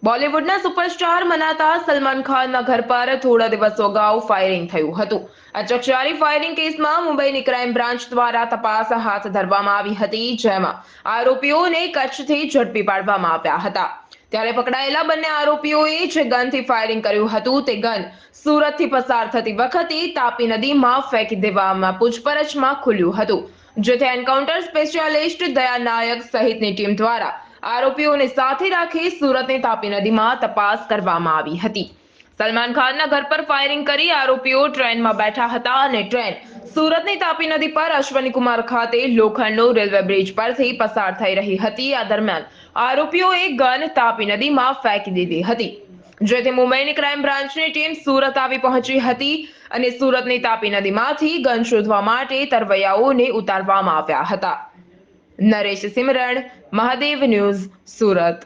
બોલિવૂડના સુપરસ્ટાર મનાતા સલમાન ખાનના ઘર પર થોડા દિવસો અગાઉ ફાયરિંગ થયું હતું। આ ચકચારી ફાયરિંગ કેસમાં મુંબઈની ક્રાઇમ બ્રાન્ચ દ્વારા તપાસ હાથ ધરવામાં આવી હતી, જેમાં આરોપીઓને કચ્છથી ઝડપી પાડવામાં આવ્યા હતા। ત્યારે પકડાયેલા બંને આરોપીઓએ જે ગનથી ફાયરિંગ કર્યું હતું તે ગન સુરતથી પસાર થતી વખતે તાપી નદીમાં ફેંકી દેવામાં પૂછપરછમાં ખુલ્યું હતું, જેથી એન્કાઉન્ટર સ્પેશિયાલિસ્ટ દયા નાયક સહિતની ટીમ દ્વારા આરોપીઓને સાથે રાખી સુરતની તાપી નદીમાં તપાસ કરવામાં આવી હતી। સલમાન ખાનના ઘર પર ફાયરિંગ કરી આરોપીઓ ટ્રેનમાં બેઠા હતા અને ટ્રેન સુરતની તાપી નદી પર અશ્વની કુમાર ખાતે લોખંડનો રેલવે બ્રિજ પરથી પસાર થઈ રહી હતી। આ દરમિયાન આરોપીઓએ ગન તાપી નદીમાં ફેંકી દીધી હતી, જેથી મુંબઈની ક્રાઇમ બ્રાન્ચની ટીમ સુરત આવી પહોંચી હતી અને સુરતની તાપી નદીમાંથી ગન શોધવા માટે તરવૈયાઓને ઉતારવામાં આવ્યા હતા। નરેશ સિમરણ, મહાદેવ ન્યૂઝ, સુરત।